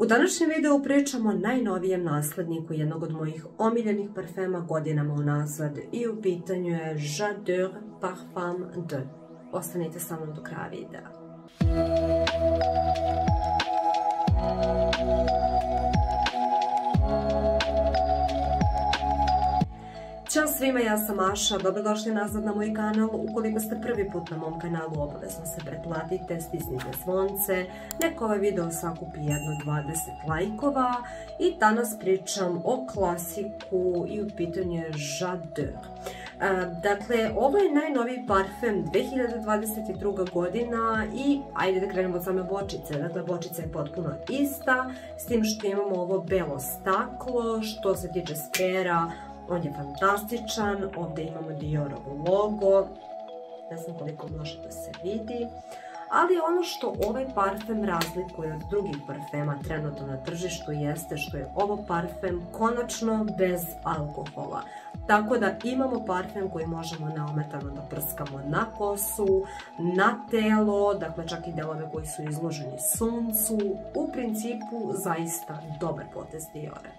U današnjem videu pričamo o najnovijem nasledniku jednog od mojih omiljenih parfema godinama unazad i u pitanju je J'adore Parfum 2. Ostanite sa mnom do kraja videa. Ćao svima, ja sam Maša, dobrodošli nazad na moj kanal. Ukoliko ste prvi put na mom kanalu, obavezno se pretplatite, stisnite zvonce, neka ovaj video sakupi jedno 20 lajkova i danas pričam o klasiku i u pitanju je J'adore. Dakle, ovo je najnoviji parfem 2022. godina i ajde da krenemo od same bočice. Dakle, bočica je potpuno ista, s tim što imamo ovo belo staklo. Što se tiče sprejera, on je fantastičan, ovdje imamo Diorovo logo, ne znam koliko može da se vidi, ali ono što ovaj parfem razlikuje od drugih parfema trenutno na tržištu jeste što je ovo parfem konačno bez alkohola. Tako da imamo parfem koji možemo neometano da prskamo na kosu, na telo, dakle čak i delove koji su izloženi suncu. U principu zaista dobar potez Diora.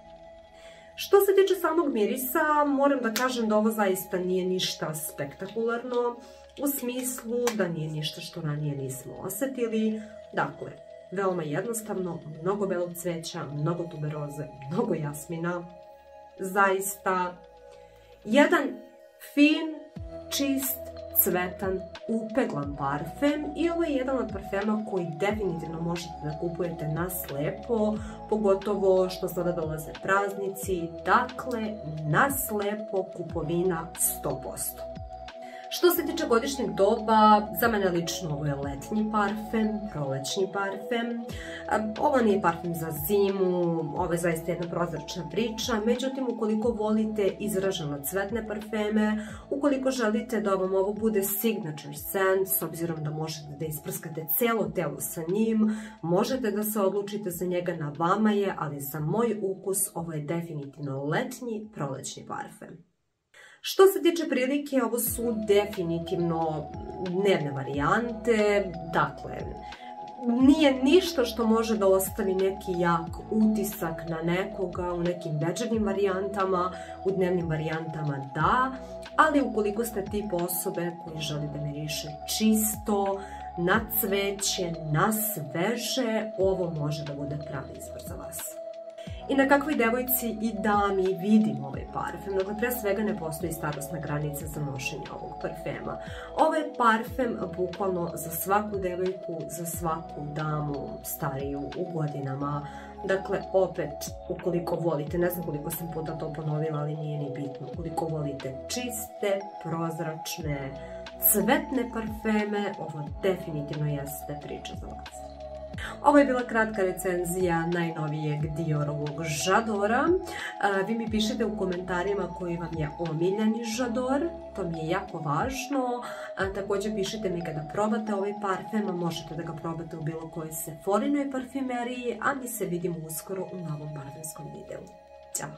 Što se tiče samog mirisa, moram da kažem da ovo zaista nije ništa spektakularno, u smislu da nije ništa što ranije nismo osetili. Dakle, veoma jednostavno, mnogo belog cveća, mnogo tuberoze, mnogo jasmina. Zaista, jedan fin, čist, cvetan, upeglan parfem i ovo je jedan od parfema koji definitivno možete da kupujete na slepo, pogotovo što sada dolaze praznici, dakle na slepo kupovina 100%. Što se tiče godišnjeg doba, za mene lično ovo je letnji parfem, prolećni parfem. Ovo nije parfem za zimu, ovo je zaista jedna prozračna priča, međutim ukoliko volite izraženo cvetne parfeme, ukoliko želite da vam ovo bude signature scent, s obzirom da možete da isprskate celo telo sa njim, možete da se odlučite za njega, na vama je, ali za moj ukus ovo je definitivno letnji, prolećni parfem. Što se tiče prilike, ovo su definitivno dnevne varijante, dakle, nije ništa što može da ostavi neki jak utisak na nekoga u nekim večernjim varijantama, u dnevnim varijantama da, ali ukoliko ste tip osobe koji želi da miriše čisto, na cveće, na sveže, ovo može da bude pravi izbor za vas. I na kakvoj devojci i dami vidim ovaj parfem. Dakle, pre svega ne postoji starosna granica za nošenje ovog parfema. Ovo je parfem bukvalno za svaku devojku, za svaku damu stariju u godinama. Dakle, opet, ukoliko volite, ne znam koliko sam puta to ponovila, ali nije ni bitno, ukoliko volite čiste, prozračne, cvetne parfeme, ovo definitivno jeste priča za vas. Ovo je bila kratka recenzija najnovijeg Diorovog J'adora. Vi mi pišete u komentarima koji vam je omiljeni J'ador, to mi je jako važno. Također pišite mi kada probate ovaj parfem, možete da ga probate u bilo kojoj Sephorinoj parfumeriji, a mi se vidimo uskoro u novom parfemskom videu. Ćao!